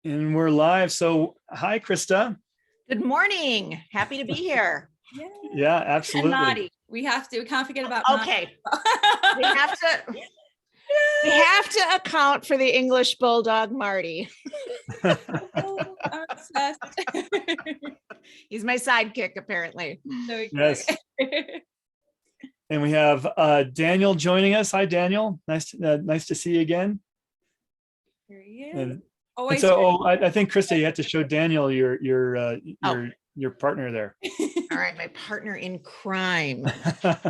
And we're live. So, hi, Krista. Good morning. Happy to be here. Yeah, And absolutely. Marty. We can't forget about Okay. We Marty. have to account for the English bulldog, Marty. Oh, I'm obsessed. He's my sidekick, apparently. So Yes. cute. And we have Daniel joining us. Hi, Daniel. Nice to see you again. Here he is. And Always so, I think Krista, you had to show Daniel your partner there. All right, my partner in crime.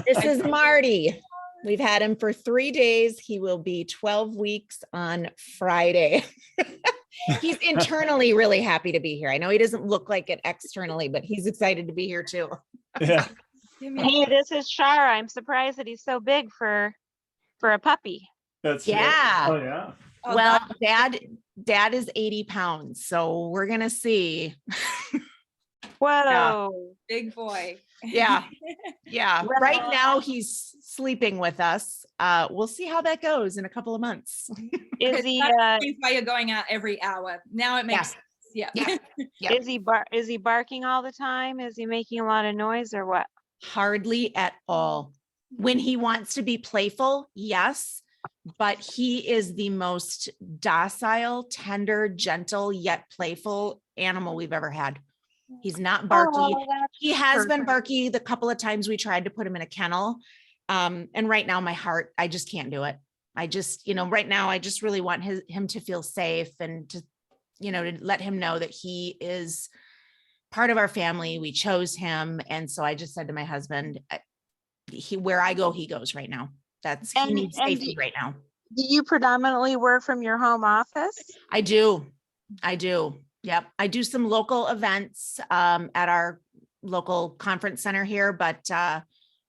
This is Marty. We've had him for 3 days. He will be 12 weeks on Friday. He's internally really happy to be here. I know he doesn't look like it externally, but he's excited to be here too. Yeah. Hey, this is Shara. I'm surprised that he's so big for a puppy. That's Yeah. Oh, yeah. Oh, Well, that- dad is 80 pounds, so we're gonna see. Whoa. big boy. Yeah. Yeah. Well- Right now he's sleeping with us. We'll see how that goes in a couple of months. Is he That's why you're going out every hour. Now it makes sense. Yeah. Yeah. is he barking all the time? Is he making a lot of noise or what? Hardly at all. When he wants to be playful, yes, but he is the most docile, tender, gentle, yet playful animal we've ever had. He's not barky. Oh, that's He has been perfect. barky the couple of times we tried to put him in a kennel. And right now my heart, I just can't do it. I just, right now I just really want him to feel safe and to let him know that he is part of our family. We chose him. And so I just said to my husband, where I go, he goes right now. He And- needs and safety right now. Do you predominantly work from your home office? I do. Yep. I do some local events at our local conference center here, but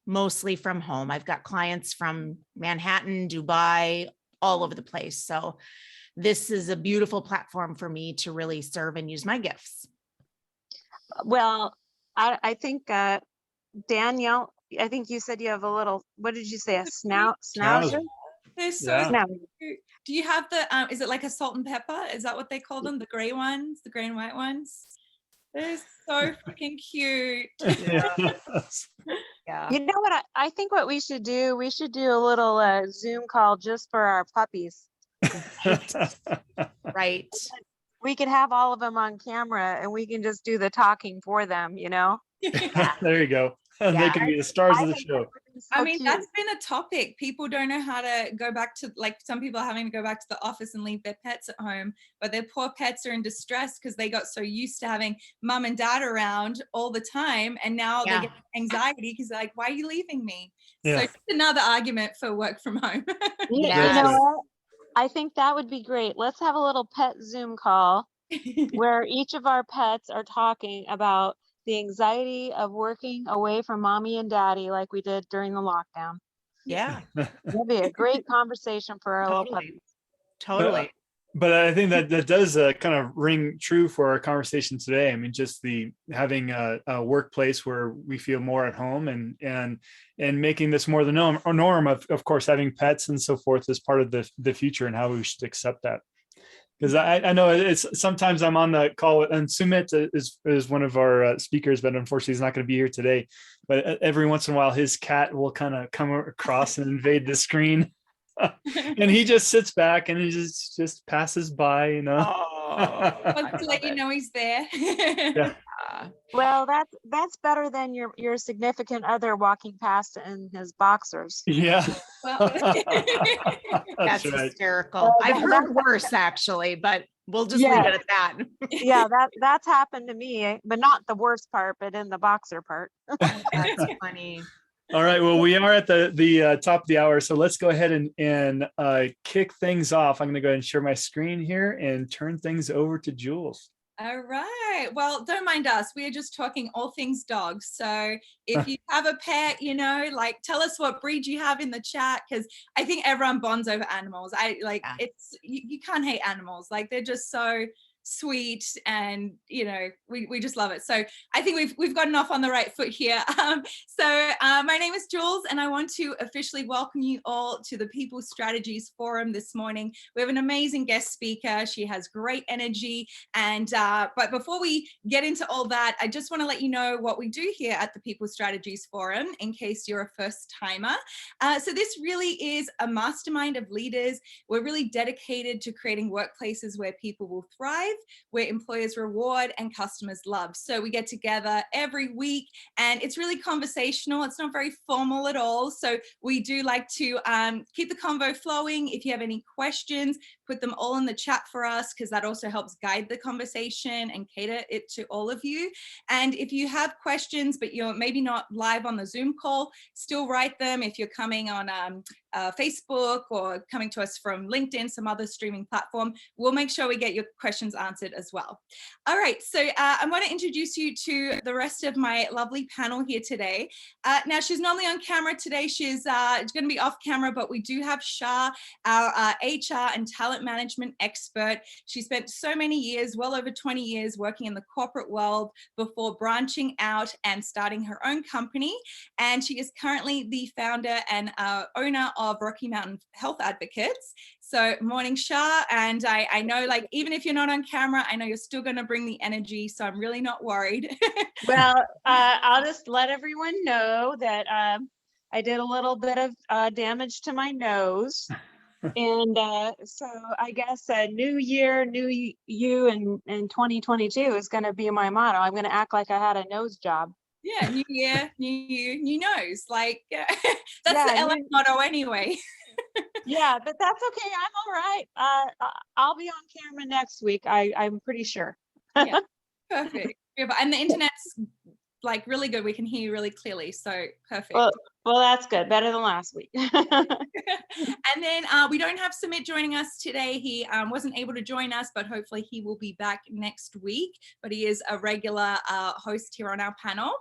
mostly from home. I've got clients from Manhattan, Dubai, all over the place. So this is a beautiful platform for me to really serve and use my gifts. Well, I think Danielle, I think you said you have a little, what did you say? A schnauzer? They're so Yeah. cute. Do you have the is it like a salt and pepper? Is that what they call them? The gray ones, the gray and white ones? They're so freaking cute. Yeah. You know what? I think what we should do a little Zoom call just for our puppies. Right. We could have all of them on camera and we can just do the talking for them, There you go. They Yeah. can be the stars I of the think show. that would be so I mean, cute. that's been a topic. People don't know how to go back to, like, some people are having to go back to the office and leave their pets at home, but their poor pets are in distress because they got so used to having mom and dad around all the time. And now Yeah. they get anxiety because they're like, why are you leaving me? Yeah. So it's another argument for work from home. You Yes. know what? I think that would be great. Let's have a little pet Zoom call where each of our pets are talking about the anxiety of working away from mommy and daddy like we did during the lockdown. Yeah. That'd be a great conversation for our little Totally. puppies. Totally. But I think that does kind of ring true for our conversation today. I mean, just having a workplace where we feel more at home and making this more the norm of course, having pets and so forth is part of the future and how we should accept that. Because I know it's sometimes I'm on the call and Sumit is one of our speakers, but unfortunately he's not going to be here today. But every once in a while, his cat will kind of come across and invade the screen. And he just sits back and he just passes by, Wants to let you know he's there. Yeah. Well, that's better than your significant other walking past in his boxers. Yeah. Well, That's right. hysterical. I've heard worse actually, but we'll just leave it at that. Yeah, that's happened to me, but not the worst part, but in the boxer part. That's funny. All right. Well, we are at the top of the hour, so let's go ahead and kick things off. I'm going to go ahead and share my screen here and turn things over to Jules. all right. Well, don't mind us. We are just talking all things dogs. So if you have a pet, tell us what breed you have in the chat, because I think everyone bonds over animals. Yeah. You can't hate animals. Like they're just so sweet, and we just love it. So I think we've gotten off on the right foot here. My name is Jules, and I want to officially welcome you all to the People Strategies Forum this morning. We have an amazing guest speaker. She has great energy, and but before we get into all that, I just want to let you know what we do here at the People Strategies Forum in case you're a first timer. So this really is a mastermind of leaders. We're really dedicated to creating workplaces where people will thrive, where employers reward and customers love. So we get together every week, and it's really conversational. It's not very formal at all. So we do like to keep the convo flowing. If you have any questions, put them all in the chat for us, because that also helps guide the conversation and cater it to all of you. And if you have questions, but you're maybe not live on the Zoom call, still write them. If you're coming on Facebook or coming to us from LinkedIn, some other streaming platform, we'll make sure we get your questions answered as well. All right, so I want to introduce you to the rest of my lovely panel here today. Now, she's not only on camera today, she's going to be off camera, but we do have Shah, our HR and talent management expert. She spent so many years, well over 20 years, working in the corporate world before branching out and starting her own company. And she is currently the founder and owner of Rocky Mountain Health Advocates. So morning, Shah. And I know, like, even if you're not on camera, I know you're still going to bring the energy. So I'm really not worried. Well, I'll just let everyone know that I did a little bit of damage to my nose. And so I guess new year, new you in 2022 is going to be my motto. I'm going to act like I had a nose job. Yeah, new year, new you, new nose. Like, that's the LA motto anyway. Yeah, but that's okay. I'm all right. I'll be on camera next week. I'm pretty sure. Yeah, perfect. And the internet's like really good. We can hear you really clearly. So perfect. Well, that's good. Better than last week. And then we don't have Sumit joining us today. He wasn't able to join us, but hopefully he will be back next week. But he is a regular host here on our panel.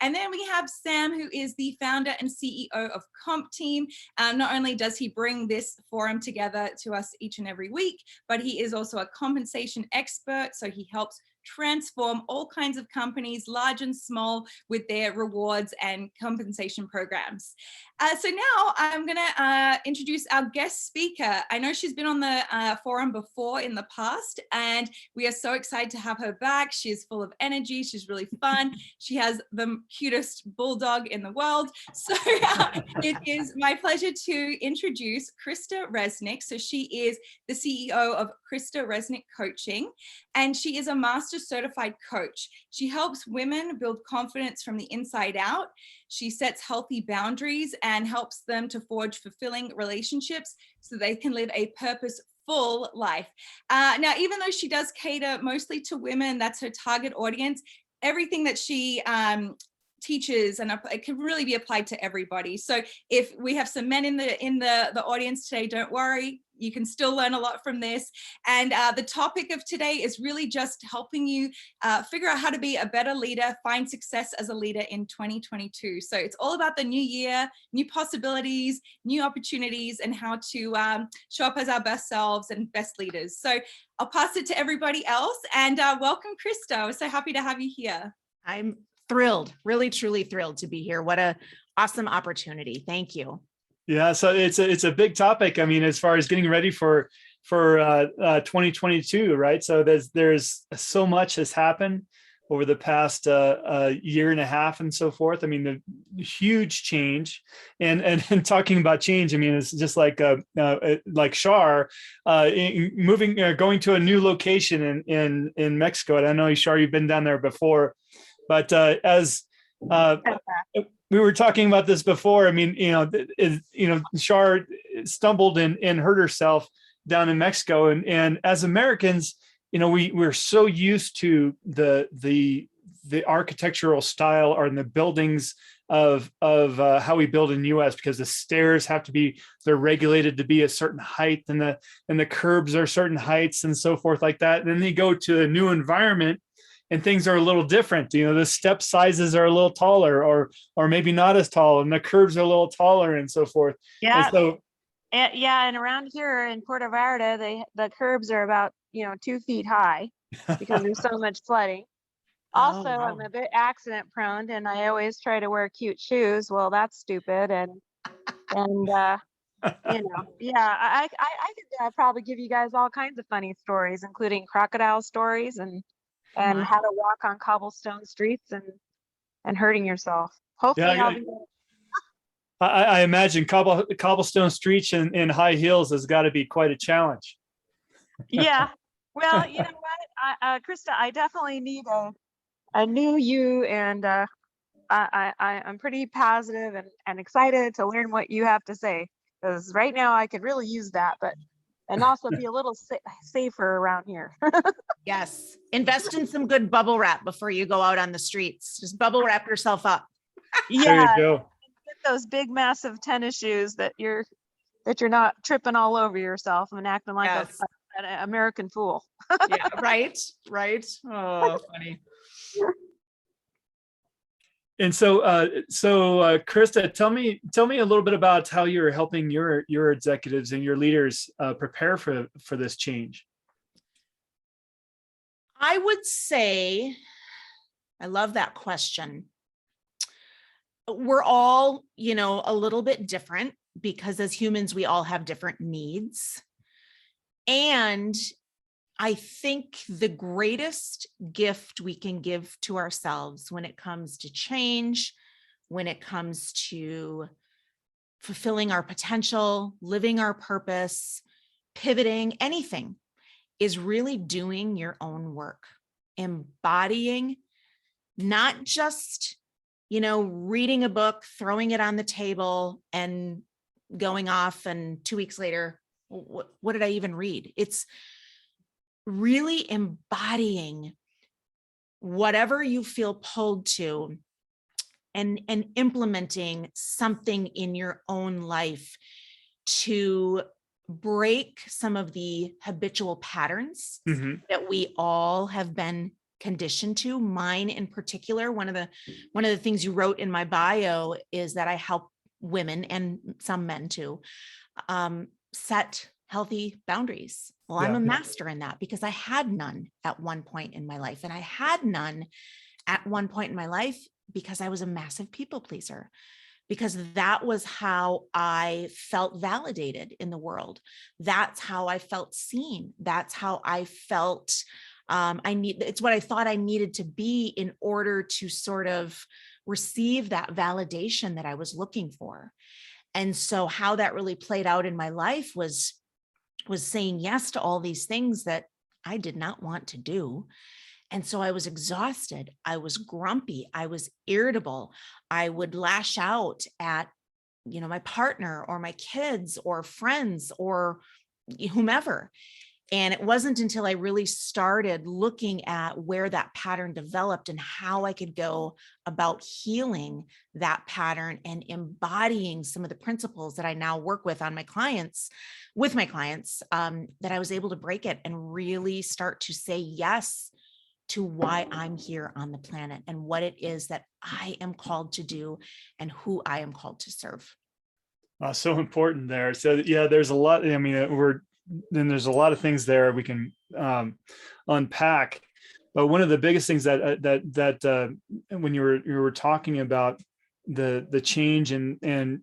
And then we have Sam, who is the founder and CEO of Comp Team. Not only does he bring this forum together to us each and every week, but he is also a compensation expert. So he helps transform all kinds of companies, large and small, with their rewards and compensation programs. So now I'm going to introduce our guest speaker. I know she's been on the forum before in the past, and we are so excited to have her back. She is full of energy. She's really fun. She has the cutest bulldog in the world. So it is my pleasure to introduce Krista Resnick. So she is the CEO of Krista Resnick Coaching, and she is a master certified coach. She helps women build confidence from the inside out. She sets healthy boundaries and helps them to forge fulfilling relationships so they can live a purposeful life. Now, even though she does cater mostly to women, that's her target audience, everything that she teaches, and it can really be applied to everybody. So if we have some men in the audience today, don't worry, you can still learn a lot from this. And the topic of today is really just helping you figure out how to be a better leader, find success as a leader in 2022. So it's all about the new year, new possibilities, new opportunities, and how to show up as our best selves and best leaders. So I'll pass it to everybody else, and welcome, Krista. We're so happy to have you here. I'm thrilled, really, truly thrilled to be here. What a awesome opportunity. Thank you. Yeah, so it's a big topic. I mean, as far as getting ready for 2022, right? So there's so much has happened over the past year and a half and so forth. I mean, the huge change, and talking about change, I mean, it's just like Shar moving, going to a new location in Mexico. And I know, Shar, you've been down there before, but we were talking about this before. I mean, Shar stumbled and hurt herself down in Mexico. And as Americans, we're so used to the architectural style or in the buildings of how we build in the US, because the stairs have to be, they're regulated to be a certain height, and the curbs are certain heights and so forth like that. And then they go to a new environment and things are a little different. The step sizes are a little taller, or maybe not as tall, and the curves are a little taller and so forth. Yeah. And so, and around here in Puerto Vallarta, the curbs are about 2 feet high. because there's so much flooding. Oh, Also, wow. I'm a bit accident prone and I always try to wear cute shoes. Well, that's stupid. And yeah, I could probably give you guys all kinds of funny stories, including crocodile stories and Oh, my. how to walk on cobblestone streets and hurting yourself. Yeah, Hopefully I'll be I imagine cobblestone streets and high heels has got to be quite a challenge. Yeah. Well, you know what, Krista, I definitely need a new you, and I'm pretty positive and excited to learn what you have to say, because right now I could really use that, and also be a little safer around here. Yes. Invest in some good bubble wrap before you go out on the streets. Just bubble wrap yourself up. There you Yeah, go. get those big massive tennis shoes that you're not tripping all over yourself and acting like Yes. an American fool. Yeah. Right. Right. Oh, funny. And so, Krista, tell me a little bit about how you're helping your executives and your leaders prepare for this change. I would say, I love that question. We're all, a little bit different, because as humans, we all have different needs. And I think the greatest gift we can give to ourselves when it comes to change, when it comes to fulfilling our potential, living our purpose, pivoting, anything, is really doing your own work, embodying, not just, reading a book, throwing it on the table and going off, and 2 weeks later, what did I even read? It's really embodying whatever you feel pulled to, and implementing something in your own life to break some of the habitual patterns that we all have been conditioned to. Mine in particular, one of the things you wrote in my bio is that I help women, and some men too, set healthy boundaries. Well, I'm a master in that, because I had none at one point in my life. And I had none at one point in my life because I was a massive people pleaser, because that was how I felt validated in the world. That's how I felt seen. That's how I felt it's what I thought I needed to be in order to sort of receive that validation that I was looking for. And so how that really played out in my life was saying yes to all these things that I did not want to do. And so I was exhausted. I was grumpy. I was irritable. I would lash out at, my partner or my kids or friends or whomever. And it wasn't until I really started looking at where that pattern developed and how I could go about healing that pattern and embodying some of the principles that I now work with my clients, that I was able to break it and really start to say yes to why I'm here on the planet and what it is that I am called to do and who I am called to serve. So important there. So yeah, there's a lot. I mean, there's a lot of things there we can unpack. But one of the biggest things that when you were talking about the change and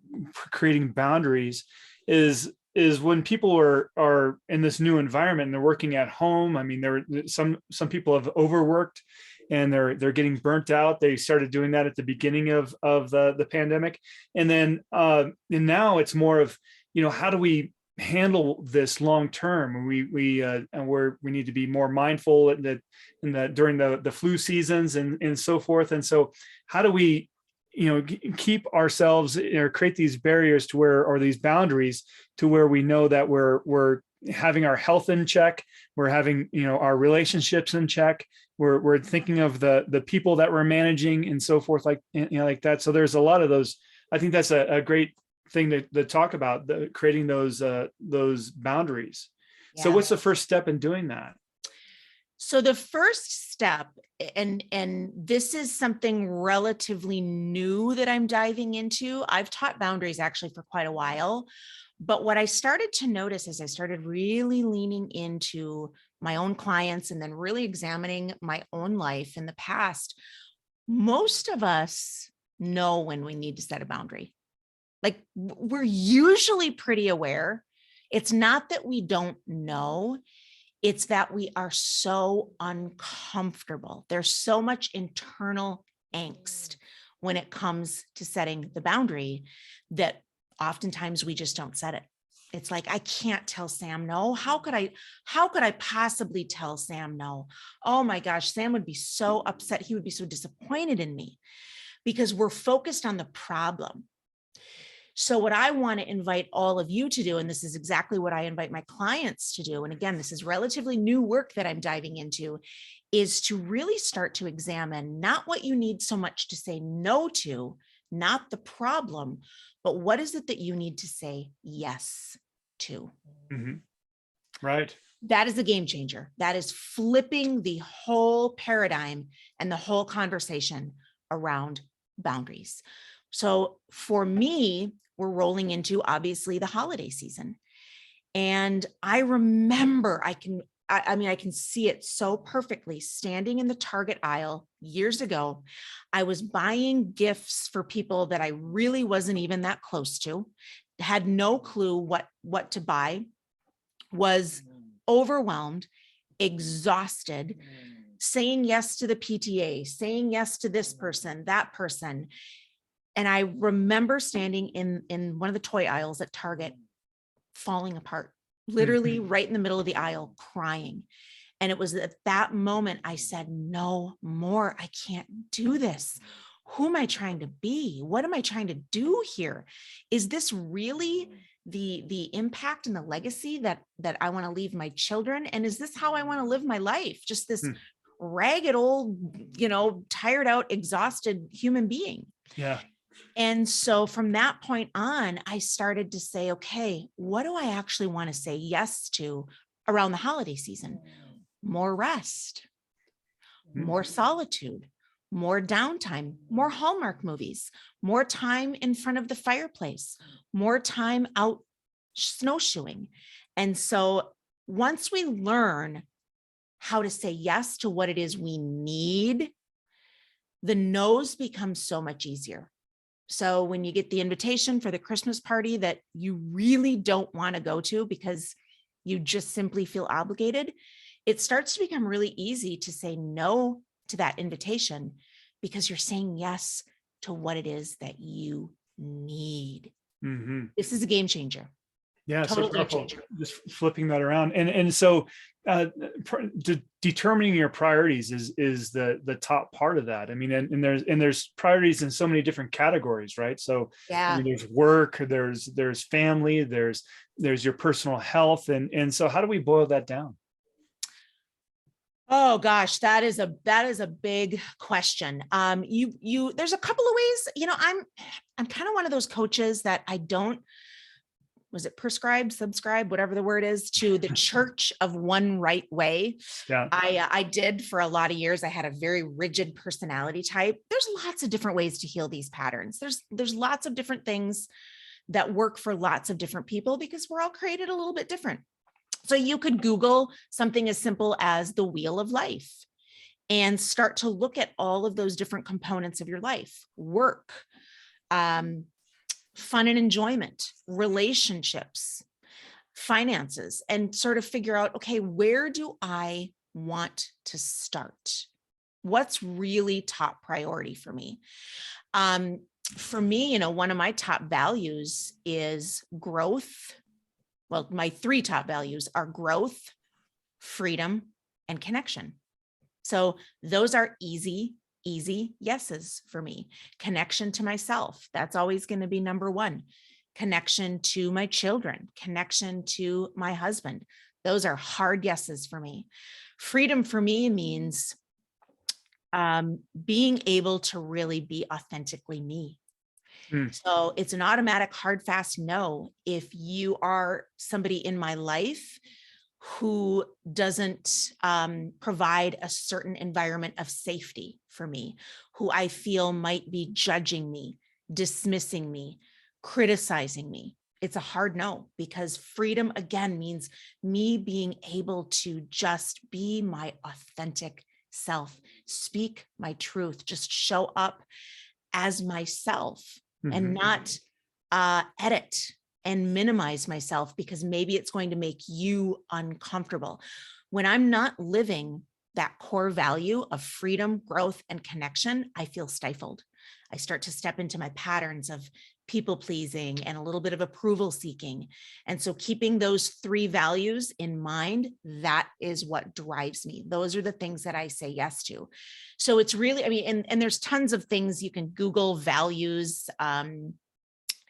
creating boundaries is when people are in this new environment and they're working at home. I mean, there some people have overworked and they're getting burnt out. They started doing that at the beginning of the pandemic, and then and now it's more of, how do we handle this long term? We need to be more mindful during the flu seasons and so forth. And so how do we keep ourselves or create these barriers to where, or these boundaries to where we know that we're having our health in check, we're having our relationships in check, we're thinking of the people that we're managing and so forth, like that. So there's a lot of those. I think that's a great thing to talk about, creating those boundaries. Yeah. So what's the first step in doing that? So the first step, and this is something relatively new that I'm diving into. I've taught boundaries actually for quite a while, but what I started to notice as I started really leaning into my own clients and then really examining my own life in the past, most of us know when we need to set a boundary. Like we're usually pretty aware. It's not that we don't know, it's that we are so uncomfortable. There's so much internal angst when it comes to setting the boundary that oftentimes we just don't set it. It's like, I can't tell Sam no. How could I possibly tell Sam no? Oh my gosh, Sam would be so upset. He would be so disappointed in me because we're focused on the problem. So what I want to invite all of you to do, and this is exactly what I invite my clients to do, and again, this is relatively new work that I'm diving into, is to really start to examine not what you need so much to say no to, not the problem, but what is it that you need to say yes to? Mm-hmm. Right. That is a game changer. That is flipping the whole paradigm and the whole conversation around boundaries. So for me, we're rolling into obviously the holiday season. And I remember I can see it so perfectly standing in the Target aisle years ago. I was buying gifts for people that I really wasn't even that close to, had no clue what to buy, was overwhelmed, exhausted, saying yes to the PTA, saying yes to this person, that person. And I remember standing in one of the toy aisles at Target, falling apart, literally right in the middle of the aisle, crying. And it was at that moment I said, no more, I can't do this. Who am I trying to be? What am I trying to do here? Is this really the impact and the legacy that I want to leave my children? And is this how I want to live my life? Just this ragged old, tired out, exhausted human being. Yeah. And so from that point on, I started to say, okay, what do I actually want to say yes to around the holiday season? More rest, more solitude, more downtime, more Hallmark movies, more time in front of the fireplace, more time out snowshoeing. And so once we learn how to say yes to what it is we need, the no's become so much easier. So when you get the invitation for the Christmas party that you really don't want to go to because you just simply feel obligated, it starts to become really easy to say no to that invitation because you're saying yes to what it is that you need. Mm-hmm. This is a game changer. Yeah, Total so game powerful. changer. Just flipping that around, and so determining your priorities is the top part of that. I mean, and there's priorities in so many different categories, right? So Yeah. I mean, there's work, there's family, there's your personal health, and so how do we boil that down? Oh gosh, that is a big question. There's a couple of ways. I'm kind of one of those coaches that I don't. Was it prescribe, subscribe, whatever the word is, to the church of one right way? Yeah. I did for a lot of years. I had a very rigid personality type. There's lots of different ways to heal these patterns. There's lots of different things that work for lots of different people because we're all created a little bit different. So you could Google something as simple as the wheel of life and start to look at all of those different components of your life: work, fun and enjoyment, relationships, finances, and sort of figure out, okay, where do I want to start? What's really top priority for me? For me, one of my top values is growth. Well, my 3 top values are growth, freedom, and connection. So those are easy yeses for me. Connection to myself, that's always going to be number 1. Connection to my children, connection to my husband. Those are hard yeses for me. Freedom for me means being able to really be authentically me. So it's an automatic hard, fast no if you are somebody in my life who doesn't provide a certain environment of safety for me, who I feel might be judging me, dismissing me, criticizing me. it's a hard no, because freedom again means me being able to just be my authentic self, speak my truth, just show up as myself and not edit and minimize myself because maybe it's going to make you uncomfortable. When I'm not living that core value of freedom, growth, and connection, I feel stifled. I start to step into my patterns of people pleasing and a little bit of approval seeking. And so keeping those three values in mind, that is what drives me. Those are the things that I say yes to. So it's really, I mean, and there's tons of things you can Google values,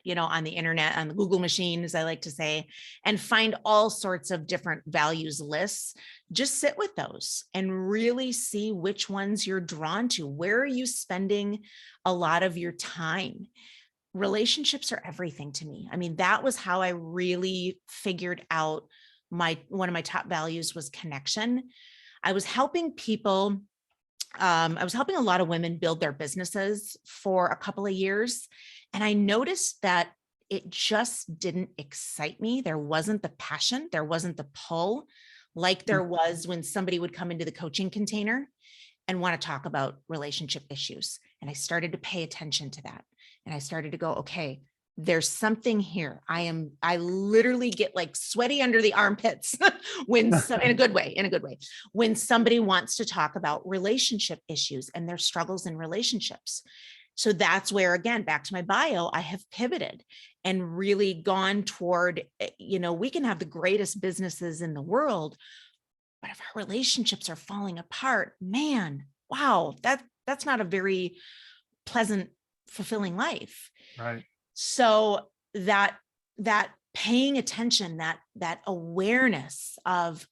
you know, on the internet, on the Google machine, as I like to say, and find all sorts of different values lists. Just sit with those and really see which ones you're drawn to. Where are you spending a lot of your time? Relationships are everything to me. I mean, that was how I really figured out one of my top values was connection. I was helping people. I was helping a lot of women build their businesses for a couple of years. And I noticed that it just didn't excite me. There wasn't the passion, there wasn't the pull like there was when somebody would come into the coaching container and want to talk about relationship issues. And I started to pay attention to that. And I started to go, okay, there's something here. I literally get like sweaty under the armpits when in a good way, when somebody wants to talk about relationship issues and their struggles in relationships. So that's where, again, back to my bio, I have pivoted and really gone toward, you know, we can have the greatest businesses in the world, but if our relationships are falling apart, man, wow, that's not a very pleasant, fulfilling life. Right. So that paying attention, that awareness of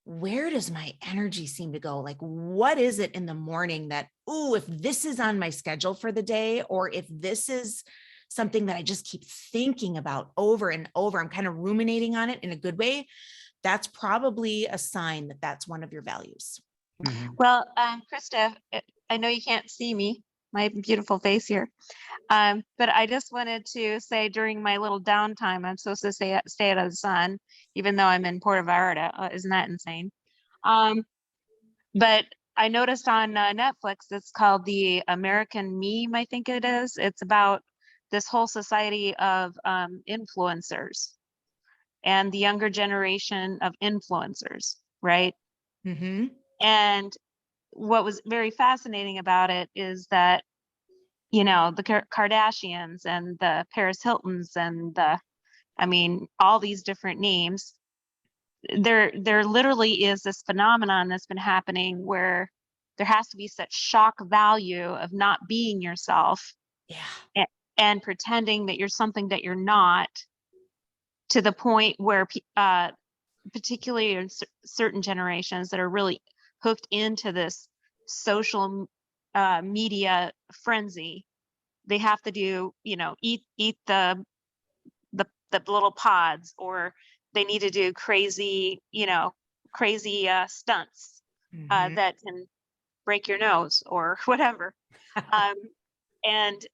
where does my energy seem to go? Like, what is it in the morning that, oh, if this is on my schedule for the day, or if this is something that I just keep thinking about over and over, I'm kind of ruminating on it in a good way, that's probably a sign that that's one of your values. Well, Krista, I know you can't see me, my beautiful face here. But I just wanted to say during my little downtime, I'm supposed to stay out of the sun, even though I'm in Puerto Vallarta. Isn't that insane? But I noticed on Netflix, it's called The American Meme, I think it is. It's about this whole society of influencers and the younger generation of influencers, right? Mm-hmm. And what was very fascinating about it is that, you know, the Kardashians and the Paris Hiltons and all these different names, there literally is this phenomenon that's been happening where there has to be such shock value of not being yourself, and pretending that you're something that you're not, to the point where particularly in certain generations that are really hooked into this social media frenzy, they have to do, you know, eat the little pods, or they need to do crazy stunts that can break your nose or whatever. And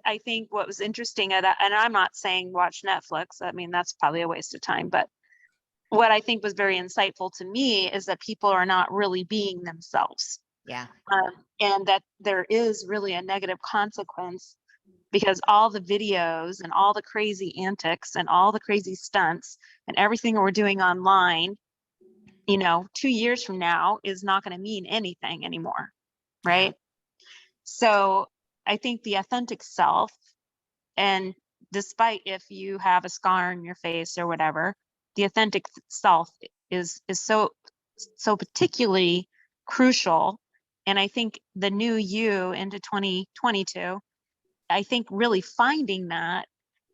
I think what was interesting at that, and I'm not saying watch Netflix, I mean, that's probably a waste of time, but what I think was very insightful to me is that people are not really being themselves. Yeah. And that there is really a negative consequence, because all the videos and all the crazy antics and all the crazy stunts and everything we're doing online, you know, 2 years from now is not going to mean anything anymore. Right. So I think the authentic self, and despite if you have a scar on your face or whatever, the authentic self is so particularly crucial. And I think the new you into 2022, I think really finding that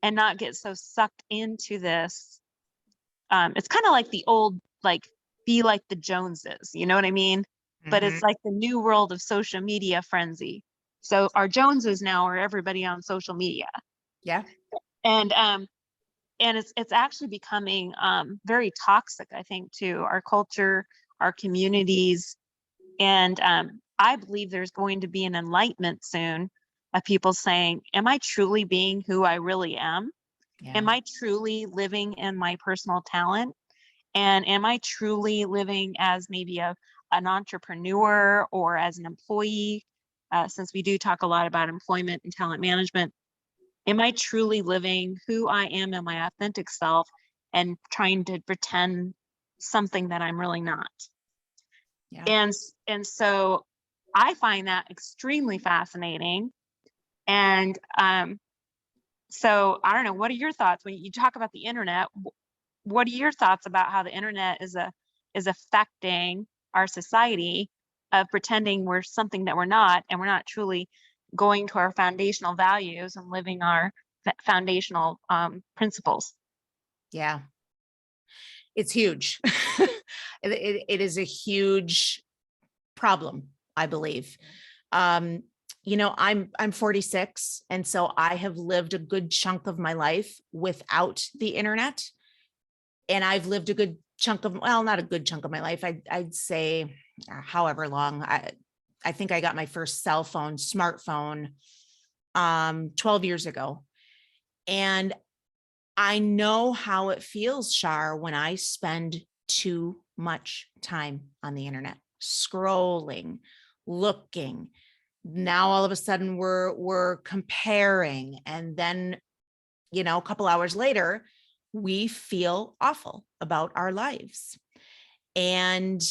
and not get so sucked into this. It's kind of like the old, like, be like the Joneses, you know what I mean? But it's like the new world of social media frenzy. So our Joneses now are everybody on social media. Yeah. And it's actually becoming very toxic, I think, to our culture, our communities. And I believe there's going to be an enlightenment soon of people saying, am I truly being who I really am? Am I truly living in my personal talent? And am I truly living as maybe an entrepreneur or as an employee? Since we do talk a lot about employment and talent management, am I truly living who I am in my authentic self and trying to pretend something that I'm really not? Yeah. And so I find that extremely fascinating. And so I don't know, what are your thoughts when you talk about the internet? What are your thoughts about how the internet is affecting our society of pretending we're something that we're not, and we're not truly going to our foundational values and living our foundational principles? Yeah. It's huge. It is a huge problem, I believe. I'm 46, and so I have lived a good chunk of my life without the internet. And I've lived a good chunk of, well, not a good chunk of my life. I'd say however long. I think I got my first smartphone, 12 years ago. And I know how it feels, Shar, when I spend too much time on the internet, scrolling, looking. Now all of a sudden we're comparing, and then, a couple hours later, we feel awful about our lives. And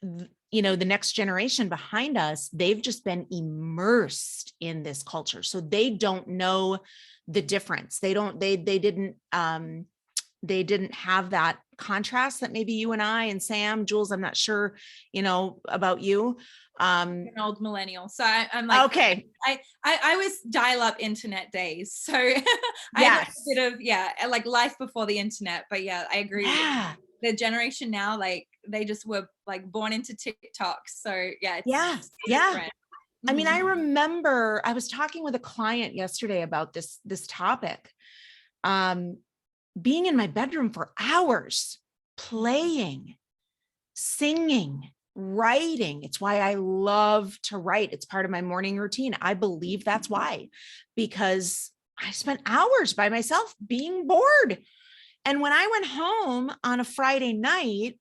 the next generation behind us, they've just been immersed in this culture, so they don't know the difference. They didn't have that contrast that maybe you and I and Sam, Jules, I'm not sure, about you. An old millennial, so I'm like, okay. I was dial-up internet days, so I had a bit of like life before the internet. But yeah, I agree. Yeah. The generation now, like they just were like born into TikTok. So yeah. Yeah. I mean, I remember I was talking with a client yesterday about this topic. Being in my bedroom for hours, playing, singing, writing. It's why I love to write. It's part of my morning routine. I believe that's why, because I spent hours by myself being bored. And when I went home on a Friday night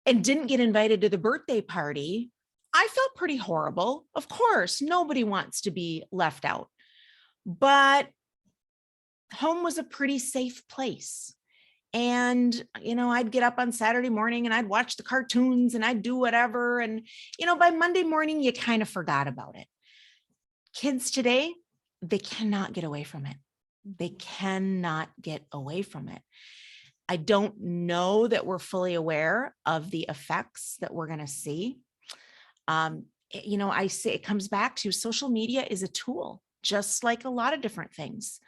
and didn't get invited to the birthday party, I felt pretty horrible. Of course, nobody wants to be left out, but home was a pretty safe place. And, I'd get up on Saturday morning and I'd watch the cartoons and I'd do whatever. And, by Monday morning, you kind of forgot about it. Kids today, they cannot get away from it. They cannot get away from it. I don't know that we're fully aware of the effects that we're going to see. I say it comes back to social media is a tool, just like a lot of different things.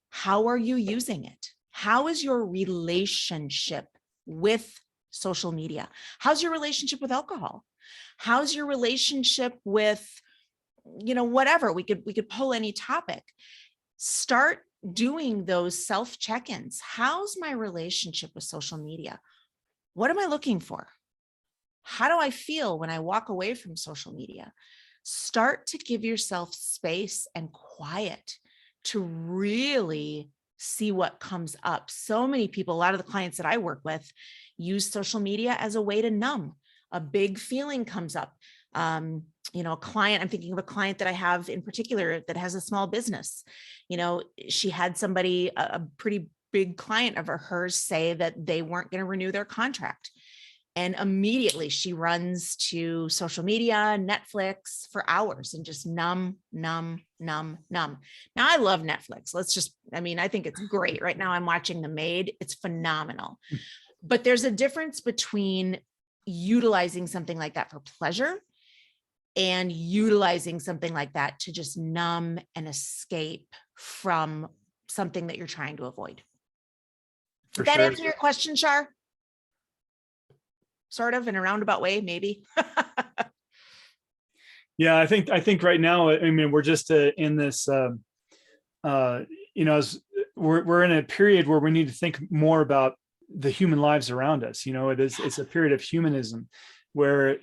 How are you using it? How is your relationship with social media? How's your relationship with alcohol? How's your relationship with, whatever? We could pull any topic. Start doing those self check-ins. How's my relationship with social media? What am I looking for? How do I feel when I walk away from social media? Start to give yourself space and quiet to really see what comes up. So many people, a lot of the clients that I work with, use social media as a way to numb. A big feeling comes up. A client, I'm thinking of a client that I have in particular that has a small business. She had somebody, a pretty big client of hers, say that they weren't going to renew their contract. And immediately she runs to social media, Netflix for hours and just numb. Now I love Netflix. I think it's great. Right now I'm watching The Maid. It's phenomenal. But there's a difference between utilizing something like that for pleasure and utilizing something like that to just numb and escape from something that you're trying to avoid. Did that answer your question, Shar? Sort of, in a roundabout way, maybe. Yeah, I think right now, we're just in this, as we're in a period where we need to think more about the human lives around us. It's a period of humanism where,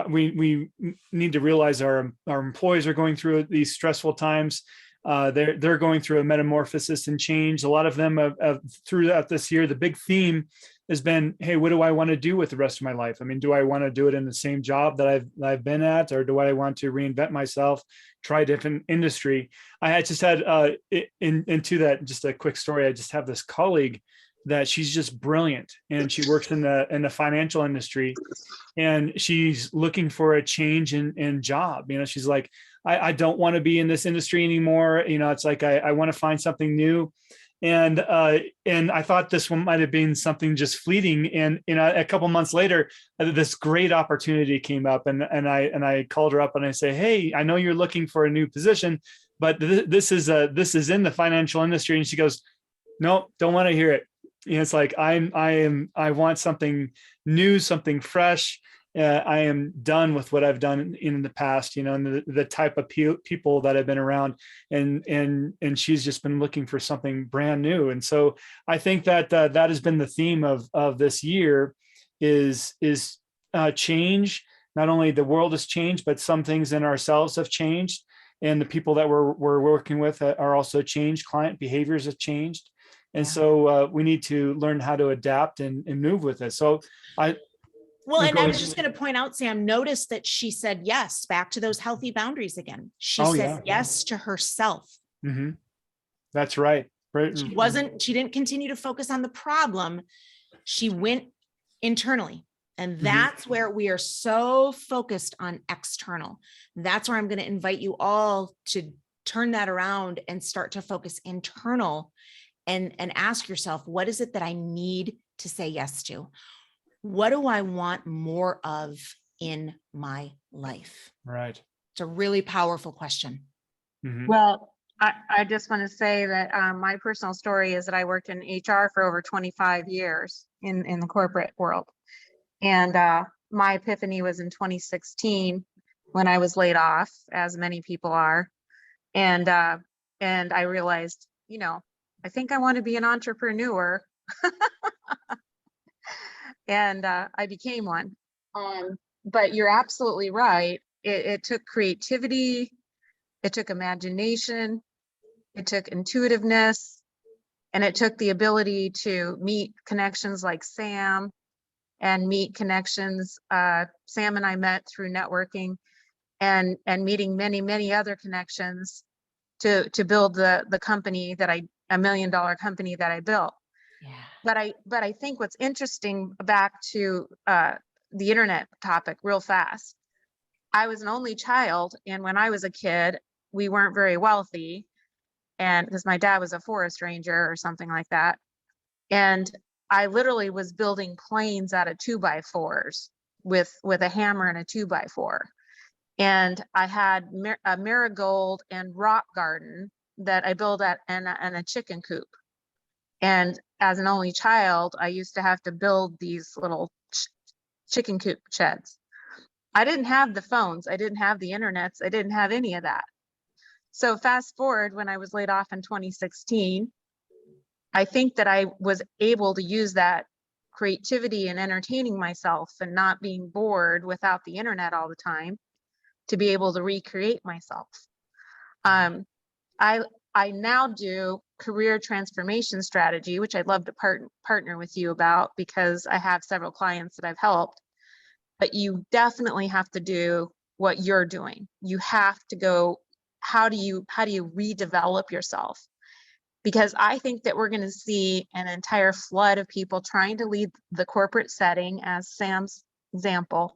we need to realize our employees are going through these stressful times. They're going through a metamorphosis and change. A lot of them have throughout this year, the big theme has been, hey, what do I want to do with the rest of my life? I mean, do I want to do it in the same job that I've been at, or do I want to reinvent myself, try a different industry? I just had into that, just a quick story. I just have this colleague that she's just brilliant, and she works in the financial industry, and she's looking for a change in job. You know, she's like, I don't want to be in this industry anymore. You know, it's like, I want to find something new. And I thought this one might have been something just fleeting. And, you know, a couple months later, this great opportunity came up, and I called her up and I say, hey, I know you're looking for a new position, but this is in the financial industry. And she goes, no, don't want to hear it. You know, it's like, I want something new, something fresh. I am done with what I've done in the past, you know, and the type of people that I've been around, and she's just been looking for something brand new. And so I think that that has been the theme of this year is change. Not only the world has changed, but some things in ourselves have changed, and the people that we're working with are also changed. Client behaviors have changed. And so we need to learn how to adapt and move with it. So Well, and I was just going to point out, Sam, notice that she said yes, back to those healthy boundaries again. She said yes to herself. Mm-hmm. That's right. She didn't continue to focus on the problem. She went internally. And that's where we are so focused on external. That's where I'm going to invite you all to turn that around and start to focus internal and ask yourself, what is it that I need to say yes to? What do I want more of in my life? Right. It's a really powerful question. Mm-hmm. Well, I just want to say that my personal story is that I worked in HR for over 25 years in the corporate world. And my epiphany was in 2016 when I was laid off, as many people are. And I realized, you know, I think I want to be an entrepreneur. And I became one. But you're absolutely right. It took creativity, it took imagination, it took intuitiveness, and it took the ability to meet connections like Sam, and meet connections. Sam and I met through networking, and meeting many other connections to build the company that $1 million company that I built. Yeah. But I think what's interesting, back to the internet topic real fast. I was an only child, and when I was a kid, we weren't very wealthy, and because my dad was a forest ranger or something like that, and I literally was building planes out of 2x4s with a hammer and a 2x4, and I had a marigold and rock garden that I built and a chicken coop. And as an only child, I used to have to build these little chicken coop sheds. I didn't have the phones. I didn't have the internets. I didn't have any of that. So fast forward, when I was laid off in 2016, I think that I was able to use that creativity and entertaining myself and not being bored without the internet all the time to be able to recreate myself. I now do career transformation strategy, which I'd love to partner with you about, because I have several clients that I've helped. But you definitely have to do what you're doing. You have to go, how do you redevelop yourself? Because I think that we're going to see an entire flood of people trying to leave the corporate setting, as Sam's example,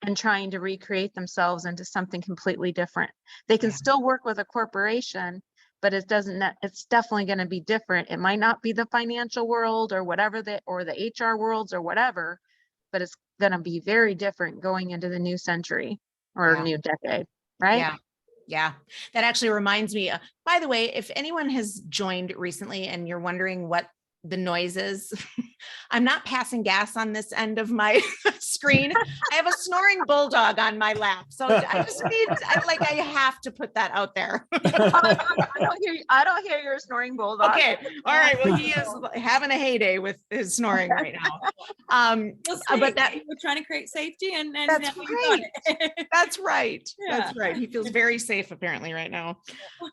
and trying to recreate themselves into something completely different. They can still work with a corporation, but it's definitely going to be different. It might not be the financial world or whatever, or the HR worlds or whatever, but it's going to be very different going into the new century or new decade, right? Yeah. That actually reminds me, by the way, if anyone has joined recently and you're wondering what the noises. I'm not passing gas on this end of my screen. I have a snoring bulldog on my lap. So I just need, I have to put that out there. I don't hear your snoring bulldog. Okay. All right. Well, he is having a heyday with his snoring right now. But that we're trying to create safety and that's now you got right. it. That's right. Yeah. That's right. He feels very safe apparently right now.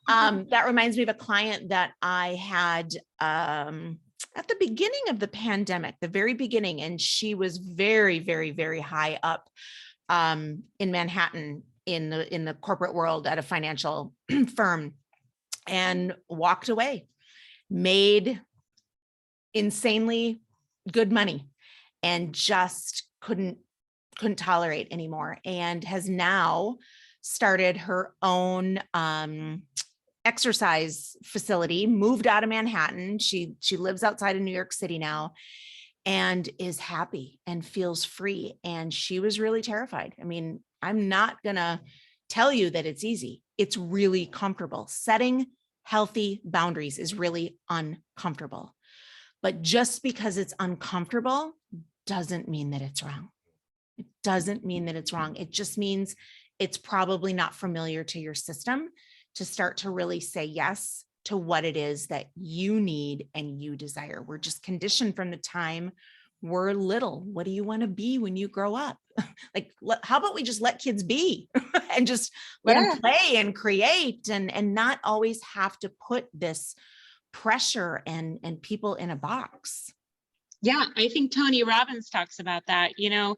That reminds me of a client that I had at the beginning of the pandemic, the very beginning, and she was very, very, very high up in Manhattan in the corporate world at a financial firm, and walked away, made insanely good money, and just couldn't tolerate anymore, and has now started her own exercise facility, moved out of Manhattan. She lives outside of New York City now and is happy and feels free. And she was really terrified. I mean, I'm not gonna tell you that it's easy. It's really comfortable. Setting healthy boundaries is really uncomfortable. But just because it's uncomfortable doesn't mean that it's wrong. It doesn't mean that it's wrong. It just means it's probably not familiar to your system to start to really say yes to what it is that you need and you desire. We're just conditioned from the time we're little. What do you want to be when you grow up? Like, how about we just let kids be and just let them play and create and not always have to put this pressure and people in a box. Yeah, I think Tony Robbins talks about that. You know,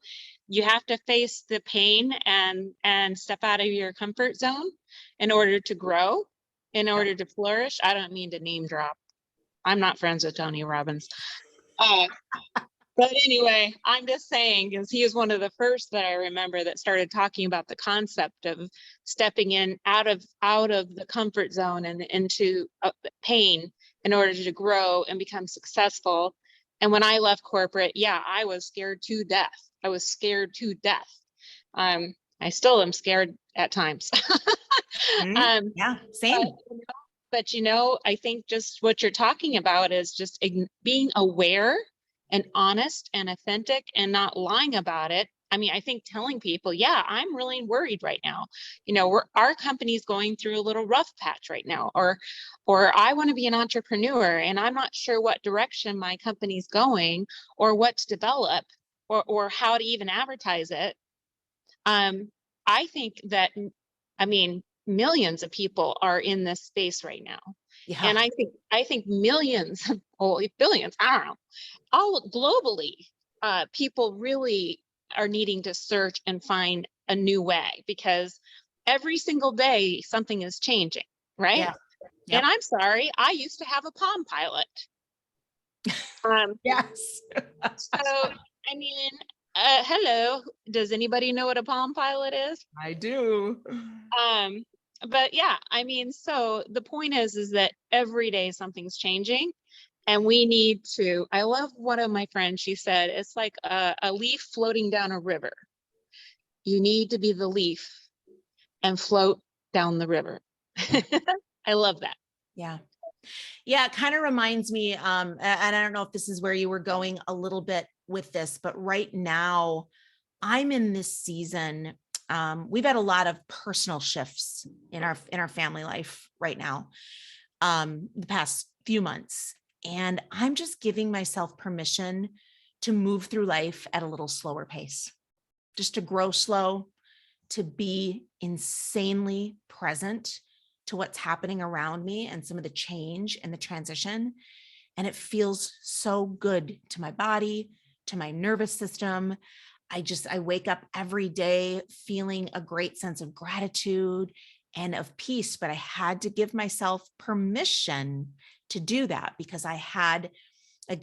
you have to face the pain and step out of your comfort zone in order to grow, in order to flourish. I don't mean to name drop. I'm not friends with Tony Robbins. But anyway, I'm just saying, because he is one of the first that I remember that started talking about the concept of stepping in out of the comfort zone and into pain in order to grow and become successful. And when I left corporate, I was scared to death. I was scared to death. I still am scared at times. Yeah, same. But I think just what you're talking about is just being aware and honest and authentic and not lying about it. I mean, I think telling people, I'm really worried right now. Our company's going through a little rough patch right now, or I want to be an entrepreneur and I'm not sure what direction my company's going or what to develop or how to even advertise it. I think that, millions of people are in this space right now. Yeah. And I think millions, billions, I don't know, all globally, people really are needing to search and find a new way, because every single day something is changing, right? Yeah. Yep. And I'm sorry, I used to have a Palm Pilot. Yes. So, hello, does anybody know what a Palm Pilot is? I do. But so the point is that every day something's changing. And we need to, I love one of my friends, she said, it's like a leaf floating down a river. You need to be the leaf and float down the river. I love that. Yeah. Yeah, it kind of reminds me, and I don't know if this is where you were going a little bit with this, but right now I'm in this season. We've had a lot of personal shifts in our family life right now, the past few months. And I'm just giving myself permission to move through life at a little slower pace, just to grow slow, to be insanely present to what's happening around me and some of the change and the transition. And it feels so good to my body, to my nervous system. I wake up every day feeling a great sense of gratitude and of peace, but I had to give myself permission to do that, because I had a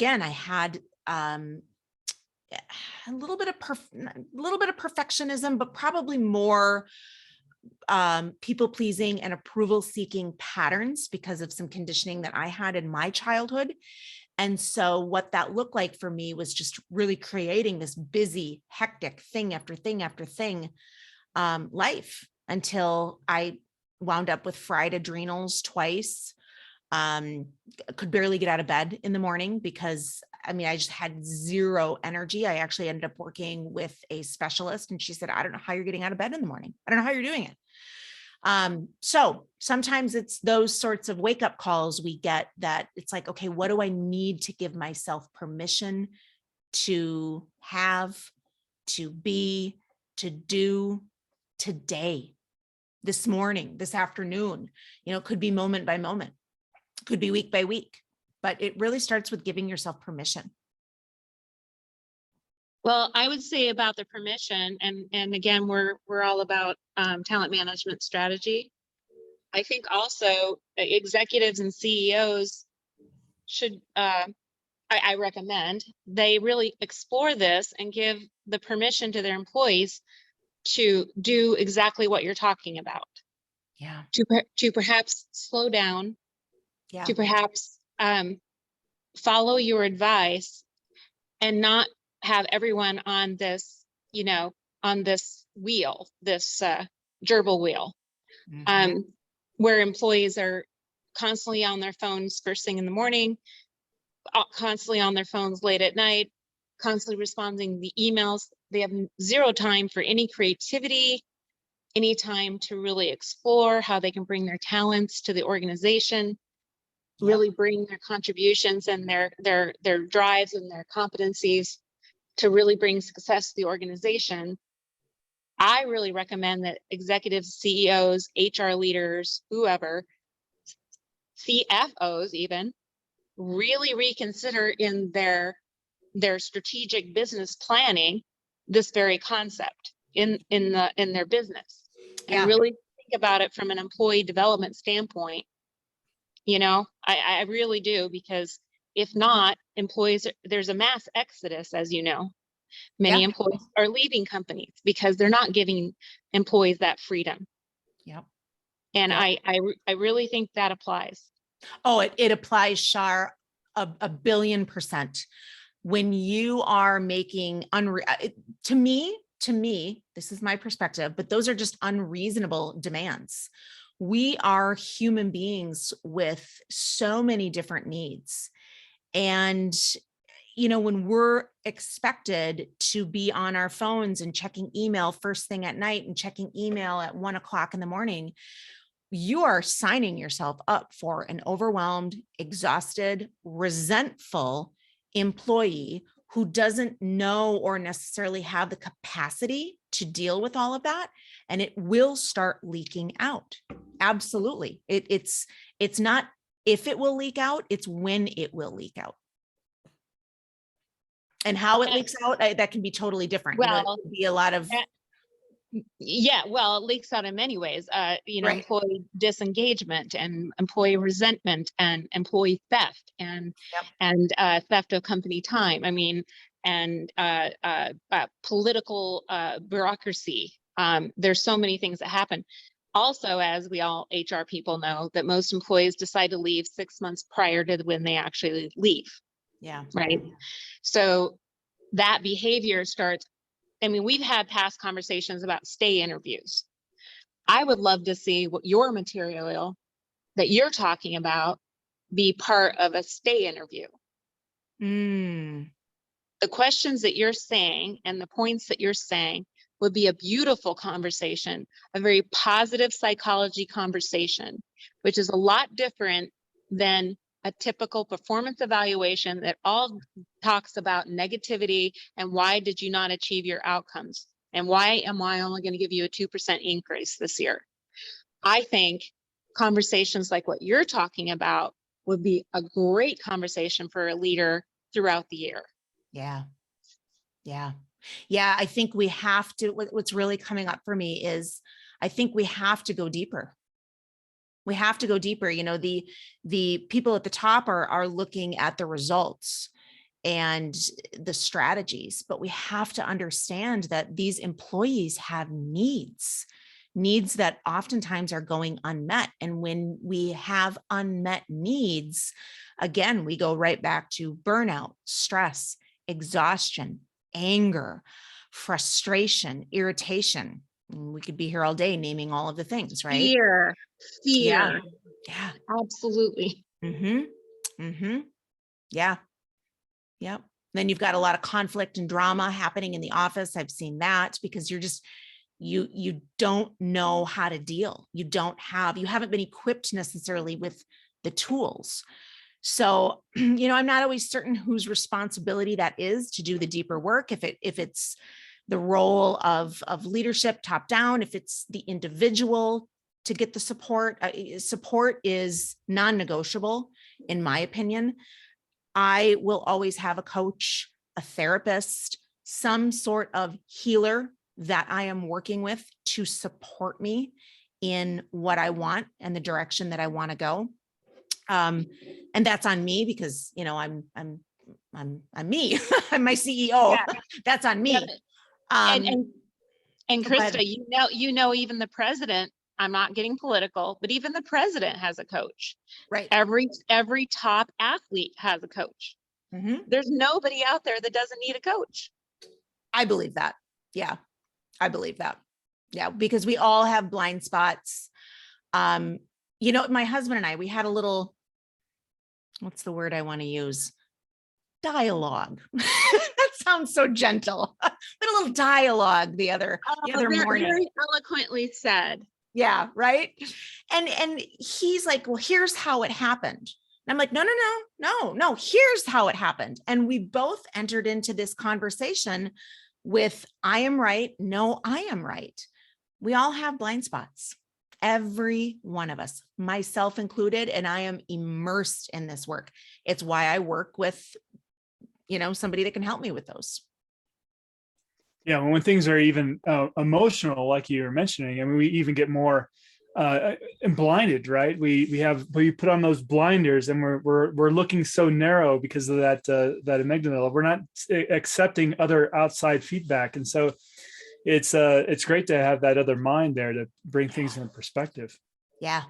little bit of perfectionism, but probably more people pleasing and approval seeking patterns because of some conditioning that I had in my childhood. And so what that looked like for me was just really creating this busy, hectic thing after thing after thing life, until I wound up with fried adrenals twice, Could barely get out of bed in the morning because I mean, I just had zero energy. I actually ended up working with a specialist and she said, I don't know how you're getting out of bed in the morning. I don't know how you're doing it. So sometimes it's those sorts of wake up calls we get that it's like, okay, what do I need to give myself permission to have, to be, to do today, this morning, this afternoon? You know, it could be moment by moment, could be week by week, but it really starts with giving yourself permission. Well, I would say about the permission, and again, we're all about talent management strategy. I think also executives and CEOs should, I recommend they really explore this and give the permission to their employees to do exactly what you're talking about. Yeah. To perhaps slow down, Yeah. to perhaps follow your advice and not have everyone on this, you know, on this wheel, this gerbil wheel, where employees are constantly on their phones first thing in the morning, constantly on their phones late at night, constantly responding to the emails. They have zero time for any creativity, any time to really explore how they can bring their talents to the organization, really bring their contributions and their drives and their competencies to really bring success to the organization. I really recommend that executives, CEOs, HR leaders, whoever, CFOs even, really reconsider in their strategic business planning this very concept in their business, and really think about it from an employee development standpoint. You know, I really do, because if not, employees, there's a mass exodus, as you know. Many employees are leaving companies because they're not giving employees that freedom. Yep. And I really think that applies. Oh, it applies, Shar, a billion %. When you are making to me, this is my perspective, but those are just unreasonable demands. We are human beings with so many different needs. And, you know, when we're expected to be on our phones and checking email first thing at night and checking email at 1 o'clock in the morning, you are signing yourself up for an overwhelmed, exhausted, resentful employee who doesn't know or necessarily have the capacity to deal with all of that. And it will start leaking out. Absolutely. It's not if it will leak out, it's when it will leak out. And how it leaks out, that can be totally different. Well, you know, it could be a lot of yeah, well, it leaks out in many ways. You know, employee disengagement and employee resentment and employee theft and theft of company time. I mean, and political bureaucracy. There's so many things that happen. Also, as we all HR people know, that most employees decide to leave 6 months prior to when they actually leave. Yeah. Right. So that behavior starts. I mean, we've had past conversations about stay interviews. I would love to see what your material that you're talking about be part of a stay interview. The questions that you're saying and the points that you're saying would be a beautiful conversation, a very positive psychology conversation, which is a lot different than a typical performance evaluation that all talks about negativity and why did you not achieve your outcomes and why am I only going to give you a 2% increase this year. I think conversations like what you're talking about would be a great conversation for a leader throughout the year. Yeah, I think we have to, what's really coming up for me is I think we have to go deeper. We have to go deeper. You know, the people at the top are looking at the results and the strategies, but we have to understand that these employees have needs that oftentimes are going unmet. And when we have unmet needs, again, we go right back to burnout, stress, exhaustion, anger, frustration, irritation. We could be here all day naming all of the things, right? Fear. Yeah. Absolutely. Mm-hmm. Mm-hmm. Yeah. Yep. Then you've got a lot of conflict and drama happening in the office. I've seen that because you're just, you don't know how to deal. You haven't been equipped necessarily with the tools. So, I'm not always certain whose responsibility that is to do the deeper work. If it's the role of leadership top down, if it's the individual to get the support. Support is non-negotiable, in my opinion. I will always have a coach, a therapist, some sort of healer that I am working with to support me in what I want and the direction that I want to go. And that's on me because, I'm me. I'm my CEO. Yeah. That's on me. And go ahead. Krista, even the president, I'm not getting political, but even the president has a coach. Right. Every top athlete has a coach. Mm-hmm. There's nobody out there that doesn't need a coach. I believe that. Yeah, I believe that. Yeah, because we all have blind spots. My husband and I, we had a little, what's the word I want to use? Dialogue. That sounds so gentle, but a little dialogue the other morning. Very eloquently said. Yeah. Right. And he's like, well, here's how it happened. And I'm like, no, here's how it happened. And we both entered into this conversation with, I am right. No, I am right. We all have blind spots. Every one of us, myself included, and I am immersed in this work. It's why I work with, somebody that can help me with those. Yeah, when things are even emotional, like you were mentioning, I mean, we even get more blinded, right? We put on those blinders, and we're looking so narrow because of that amygdala. We're not accepting other outside feedback, and so it's great to have that other mind there to bring things in perspective. Yeah.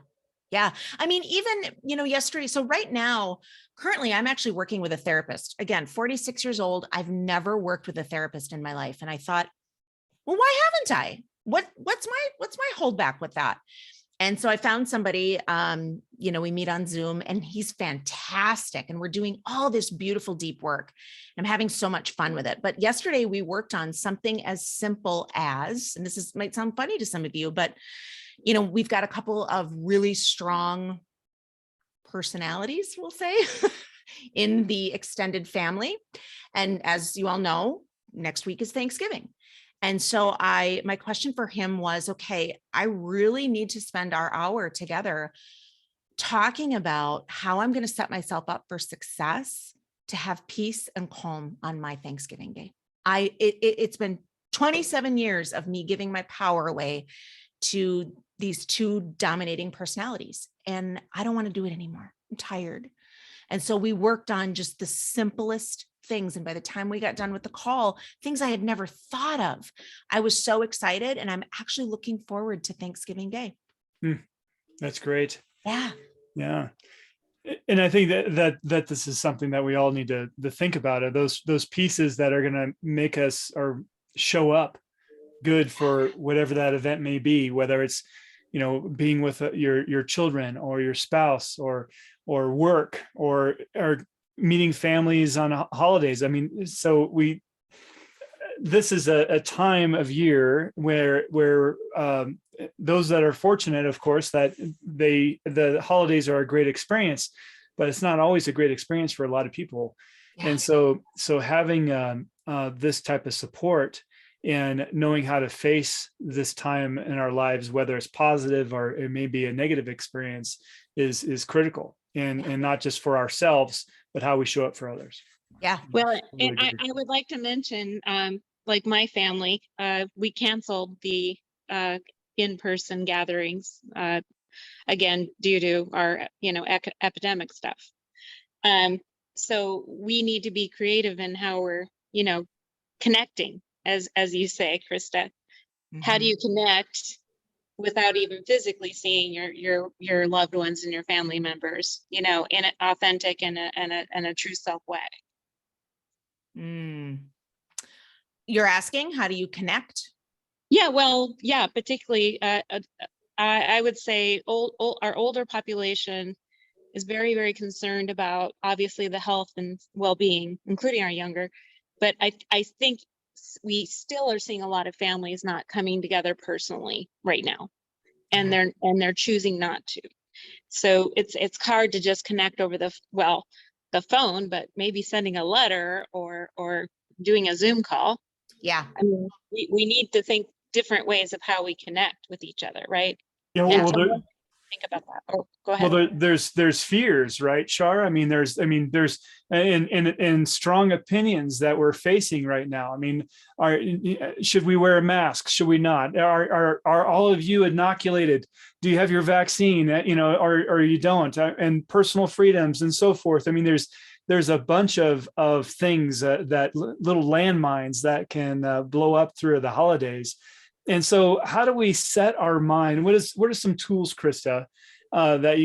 Yeah. I mean, even, yesterday. So right now, currently, I'm actually working with a therapist. Again, 46 years old. I've never worked with a therapist in my life. And I thought, well, why haven't I? What's my holdback with that? And so I found somebody, we meet on Zoom, and he's fantastic. And we're doing all this beautiful, deep work. I'm having so much fun with it. But yesterday we worked on something as simple as, and might sound funny to some of you, but we've got a couple of really strong personalities, we'll say, in the extended family. And as you all know, next week is Thanksgiving. And so my question for him was, okay, I really need to spend our hour together talking about how I'm going to set myself up for success to have peace and calm on my Thanksgiving day. It's been 27 years of me giving my power away to these two dominating personalities. And I don't want to do it anymore. I'm tired. And so we worked on just the simplest things. And by the time we got done with the call, things I had never thought of. I was so excited, and I'm actually looking forward to Thanksgiving Day. That's great. Yeah. Yeah. And I think that this is something that we all need to think about, are those pieces that are going to make us or show up good for whatever that event may be, whether it's, being with your children or your spouse or work or meeting families on holidays. I mean, so this is a time of year where those that are fortunate, of course, that the holidays are a great experience, but it's not always a great experience for a lot of people. Yeah. And so having this type of support and knowing how to face this time in our lives, whether it's positive or it may be a negative experience, is critical, and not just for ourselves, but how we show up for others. Yeah. Well, and I would like to mention, like my family, we canceled the in-person gatherings, again, due to our, epidemic stuff. So we need to be creative in how we're, connecting, as you say, Krista. Mm-hmm. How do you connect without even physically seeing your loved ones and your family members, in an authentic and a true self way? You're asking, how do you connect? Yeah, well, yeah, particularly, I would say our older population is very, very concerned about obviously the health and well-being, including our younger. But I think we still are seeing a lot of families not coming together personally right now, and they're choosing not to. So it's hard to just connect over the phone, but maybe sending a letter or doing a Zoom call. Yeah. I mean, we need to think different ways of how we connect with each other, right? Yeah, Yeah. well, Think about that. Oh, go ahead. well, there's fears, right, Shar? I mean, there's and strong opinions that we're facing right now. I mean, should we wear a mask? Should we not? Are all of you inoculated? Do you have your vaccine? Or you don't? And personal freedoms and so forth. I mean, there's a bunch of things that little landmines that can blow up through the holidays. And so how do we set our mind? What are some tools, Krista, that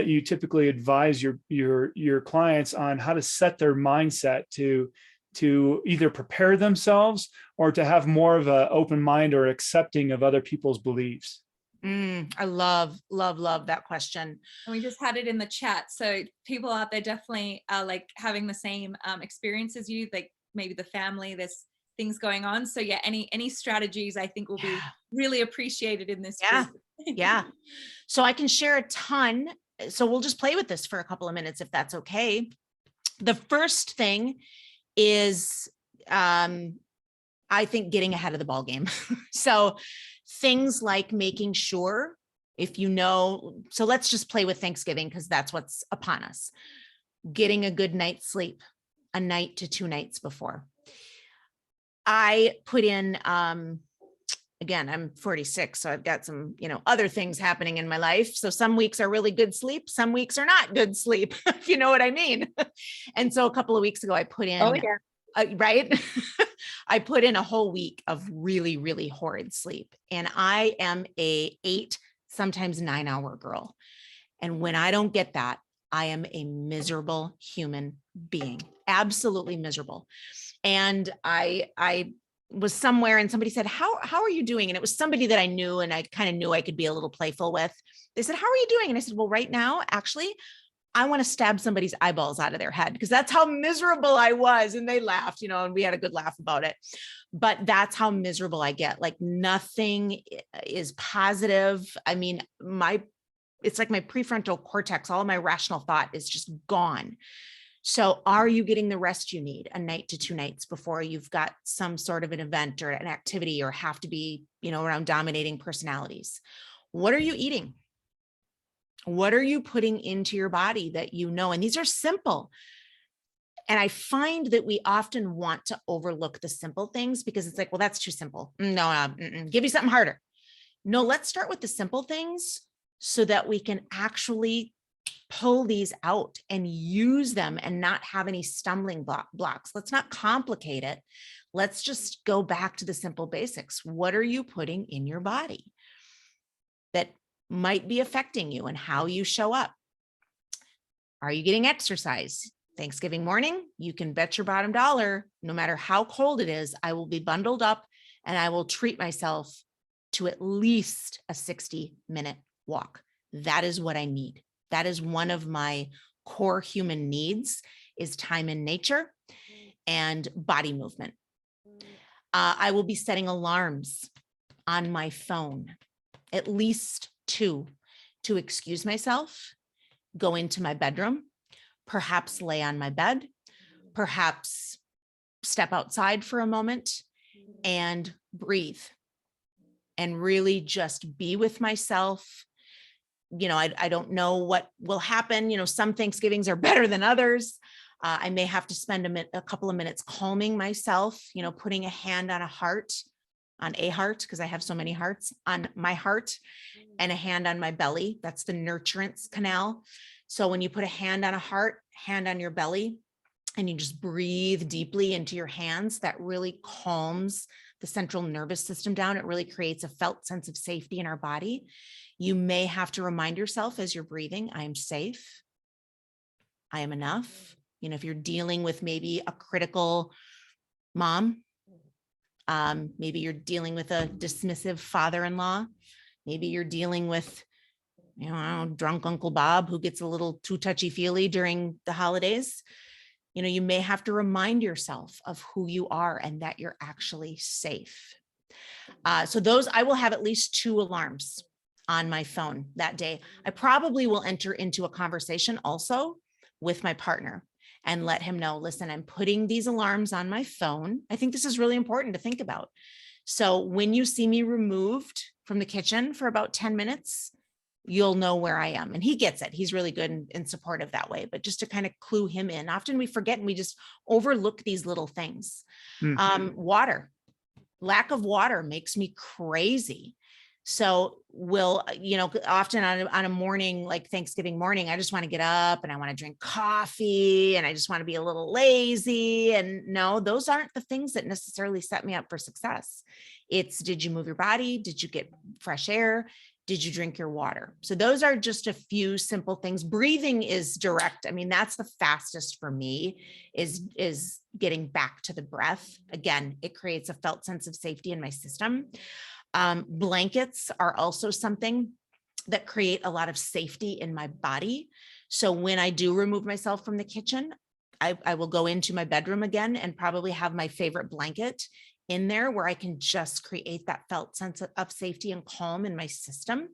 you typically advise your clients on how to set their mindset to either prepare themselves or to have more of an open mind or accepting of other people's beliefs? I love that question. And we just had it in the chat. So people out there definitely are like having the same experience as you, like maybe the family, there's things going on. So yeah, any strategies I think will be really appreciated in this group. Yeah. So I can share a ton. So we'll just play with this for a couple of minutes, if that's okay. The first thing is, I think, getting ahead of the ball game. So things like making sure, so let's just play with Thanksgiving because that's what's upon us. Getting a good night's sleep, a night to 2 nights before. I put in, again, I'm 46, so I've got some, other things happening in my life. So some weeks are really good sleep. Some weeks are not good sleep, if you know what I mean. And so a couple of weeks ago, I put in, right? I put in a whole week of really, really horrid sleep. And I am a 8, sometimes 9-hour girl. And when I don't get that, I am a miserable human being, absolutely miserable. And I was somewhere and somebody said, how are you doing? And it was somebody that I knew, and I kind of knew I could be a little playful with. They said, how are you doing? And I said, well, right now, actually, I want to stab somebody's eyeballs out of their head because that's how miserable I was. And they laughed, and we had a good laugh about it. But that's how miserable I get. Like nothing is positive. I mean, it's like my prefrontal cortex, all of my rational thought is just gone. So are you getting the rest you need a night to 2 nights before you've got some sort of an event or an activity or have to be, around dominating personalities? What are you eating? What are you putting into your body that and these are simple. And I find that we often want to overlook the simple things because it's like, well, that's too simple. No, give me something harder. No, let's start with the simple things so that we can actually pull these out and use them and not have any stumbling blocks. Let's not complicate it. Let's just go back to the simple basics. What are you putting in your body that might be affecting you and how you show up? Are you getting exercise? Thanksgiving morning, you can bet your bottom dollar, no matter how cold it is, I will be bundled up and I will treat myself to at least a 60-minute walk. That is what I need. That is one of my core human needs, is time in nature and body movement. I will be setting alarms on my phone, at least 2, to excuse myself, go into my bedroom, perhaps lay on my bed, perhaps step outside for a moment and breathe and really just be with myself. I don't know what will happen. Some Thanksgivings are better than others. I may have to spend a couple of minutes calming myself, putting a hand on a heart, because I have so many hearts, on my heart, and a hand on my belly. That's the nurturance canal. So when you put a hand on a heart, hand on your belly, and you just breathe deeply into your hands, that really calms the central nervous system down. It really creates a felt sense of safety in our body. You may have to remind yourself as you're breathing, I am safe. I am enough. If you're dealing with maybe a critical mom, maybe you're dealing with a dismissive father-in-law, maybe you're dealing with drunk Uncle Bob who gets a little too touchy-feely during the holidays. You may have to remind yourself of who you are and that you're actually safe. So those, I will have at least 2 alarms on my phone that day. I probably will enter into a conversation also with my partner and let him know, listen, I'm putting these alarms on my phone. I think this is really important to think about. So when you see me removed from the kitchen for about 10 minutes, you'll know where I am. And he gets it. He's really good and supportive that way, but just to kind of clue him in. Often we forget and we just overlook these little things. Water, lack of water makes me crazy. So often on a morning, like Thanksgiving morning, I just want to get up and I want to drink coffee and I just want to be a little lazy. And no, those aren't the things that necessarily set me up for success. It's, did you move your body? Did you get fresh air? Did you drink your water? So those are just a few simple things. Breathing is direct. I mean, that's the fastest for me, is getting back to the breath. Again, it creates a felt sense of safety in my system. Blankets are also something that create a lot of safety in my body. So when I do remove myself from the kitchen, I will go into my bedroom again and probably have my favorite blanket in there where I can just create that felt sense of safety and calm in my system.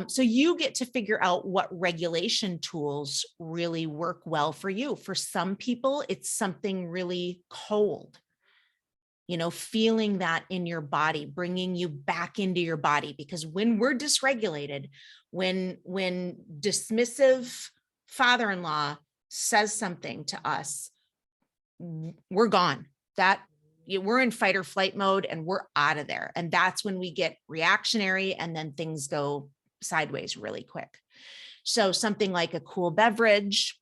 So you get to figure out what regulation tools really work well for you. For some people, it's something really cold. Feeling that in your body, bringing you back into your body, because when we're dysregulated, when dismissive father-in-law says something to us, we're gone. We're in fight or flight mode and we're out of there. And that's when we get reactionary and then things go sideways really quick. So something like a cool beverage,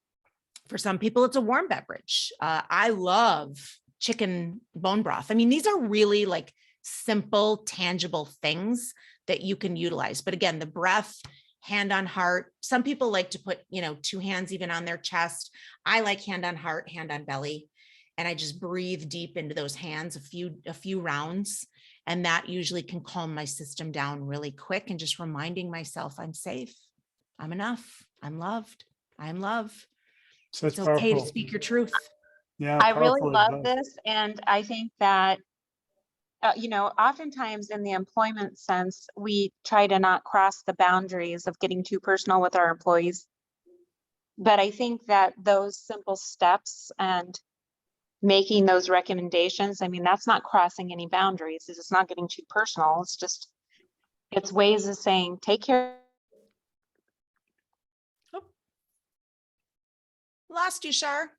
for some people, it's a warm beverage. I love chicken bone broth. I mean, these are really like simple, tangible things that you can utilize. But again, the breath, hand on heart. Some people like to put, 2 hands even on their chest. I like hand on heart, hand on belly. And I just breathe deep into those hands, a few rounds. And that usually can calm my system down really quick, and just reminding myself I'm safe, I'm enough, I'm loved, I'm love. So it's okay to speak your truth. Yeah, I really love this. And I think that, oftentimes in the employment sense, we try to not cross the boundaries of getting too personal with our employees. But I think that those simple steps and making those recommendations, I mean, that's not crossing any boundaries. It's not getting too personal. It's ways of saying, take care. Oh. Lost you, Shar.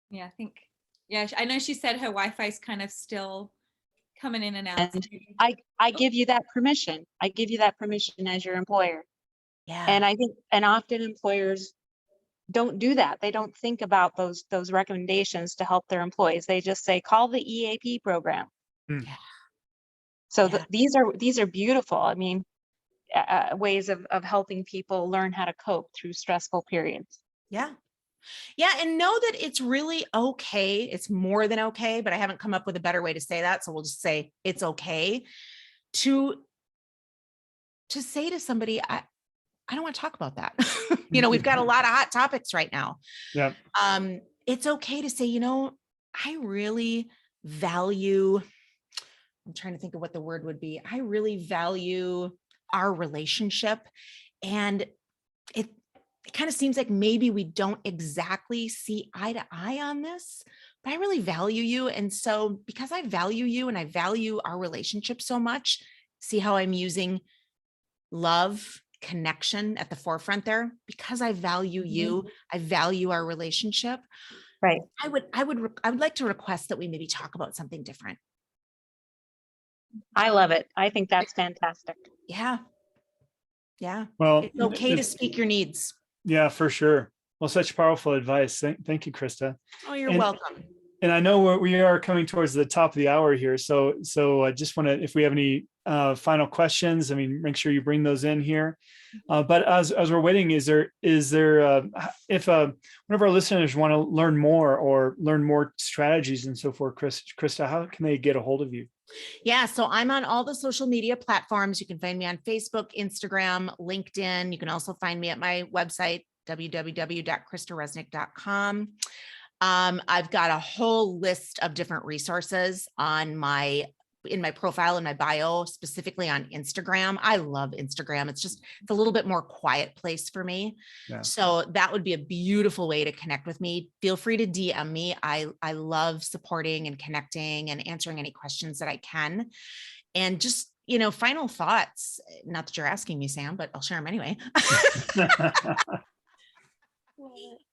Yeah, I know she said her Wi-Fi is kind of still coming in and out. And I give you that permission. I give you that permission as your employer. Yeah. And I think, and often employers don't do that. They don't think about those recommendations to help their employees. They just say, call the EAP program. Yeah. So these are beautiful. I mean, ways of helping people learn how to cope through stressful periods. Yeah. Yeah. And know that it's really okay. It's more than okay, but I haven't come up with a better way to say that. So we'll just say it's okay to say to somebody, I don't want to talk about that. We've got a lot of hot topics right now. Yeah. It's okay to say, I really value, I'm trying to think of what the word would be. I really value our relationship. And it kind of seems like maybe we don't exactly see eye to eye on this, but I really value you. And so because I value you and I value our relationship so much, see how I'm using love, connection at the forefront there, because I value you, I value our relationship. Right. I would like to request that we maybe talk about something different. I love it. I think that's fantastic. Yeah. Yeah. Well, it's okay to speak your needs. Yeah, for sure. Well, such powerful advice. Thank you, Krista. Oh, you're welcome. I know we are coming towards the top of the hour here. So I just want to, if we have any final questions, I mean, make sure you bring those in here. But as we're waiting, is there if one of our listeners want to learn more strategies and so forth, Krista, how can they get a hold of you? Yeah, so I'm on all the social media platforms. You can find me on Facebook, Instagram, LinkedIn. You can also find me at my website, www.kristaresnick.com. I've got a whole list of different resources in my profile, in my bio, specifically on Instagram. I love Instagram. It's a little bit more quiet place for me. Yeah. So that would be a beautiful way to connect with me. Feel free to DM me. I love supporting and connecting and answering any questions that I can. And just, final thoughts, not that you're asking me, Sam, but I'll share them anyway.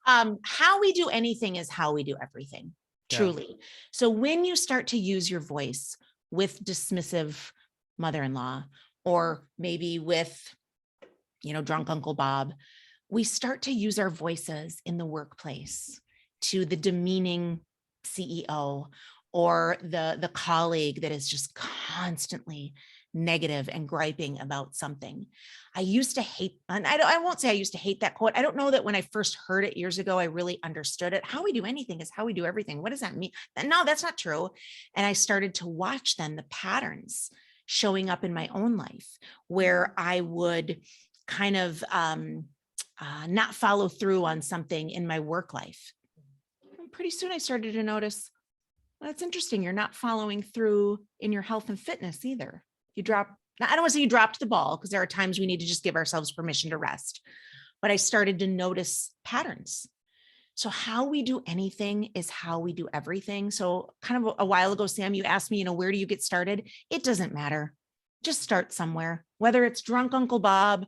How we do anything is how we do everything, truly. Yeah. So when you start to use your voice with dismissive mother-in-law, or maybe with, drunk Uncle Bob, we start to use our voices in the workplace to the demeaning CEO or the colleague that is just constantly negative and griping about something. I used to hate, and I won't say I used to hate that quote. I don't know that when I first heard it years ago, I really understood it. How we do anything is how we do everything. What does that mean? No, that's not true. And I started to watch then the patterns showing up in my own life where I would kind of not follow through on something in my work life. And pretty soon I started to notice, well, that's interesting. You're not following through in your health and fitness either. I don't want to say you dropped the ball, because there are times we need to just give ourselves permission to rest. But I started to notice patterns. So how we do anything is how we do everything. So kind of a while ago, Sam, you asked me, where do you get started? It doesn't matter. Just start somewhere, whether it's drunk Uncle Bob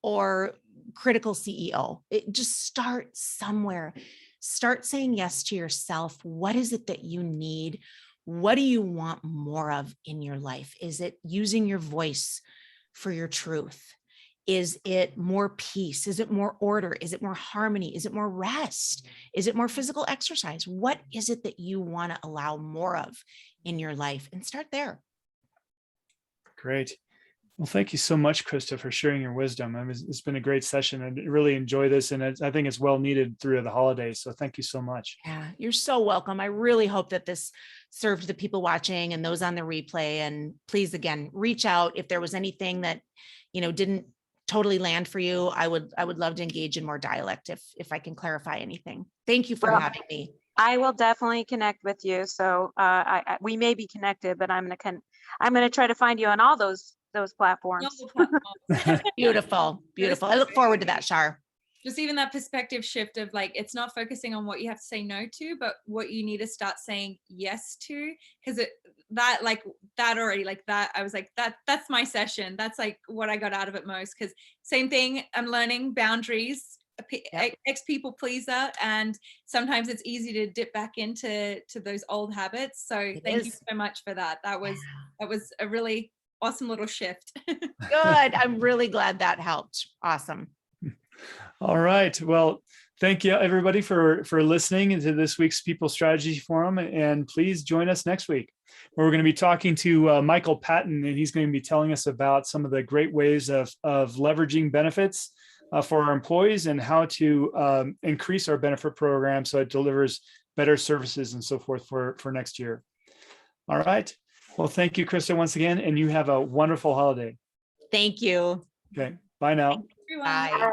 or critical CEO. Just start somewhere. Start saying yes to yourself. What is it that you need? What do you want more of in your life? Is it using your voice for your truth? Is it more peace? Is it more order? Is it more harmony? Is it more rest? Is it more physical exercise? What is it that you want to allow more of in your life? And start there. Great. Well, thank you so much, Krista, for sharing your wisdom. It's been a great session. I really enjoy this, and I think it's well needed through the holidays. So thank you so much. Yeah, you're so welcome. I really hope that this served the people watching and those on the replay. And please, again, reach out if there was anything that, didn't totally land for you. I would love to engage in more dialect if I can clarify anything. Thank you for having me. I will definitely connect with you. So we may be connected, but I'm gonna try to find you on all those platforms. Beautiful. I look forward to that, Shar. Just even that perspective shift of it's not focusing on what you have to say no to, but what you need to start saying yes to. Because I was like, that's my session. That's what I got out of it most. Because same thing, I'm learning boundaries. Ex people pleaser, and sometimes it's easy to dip back into those old habits. So thank you so much for that. That was a really awesome little shift. Good. I'm really glad that helped. Awesome. All right. Well, thank you everybody for listening into this week's People Strategy Forum, and please join us next week, where we're going to be talking to Michael Patton, and he's going to be telling us about some of the great ways of leveraging benefits for our employees and how to increase our benefit program so it delivers better services and so forth for next year. All right. Well, thank you, Krista, once again, and you have a wonderful holiday. Thank you. Okay. Bye now. Bye.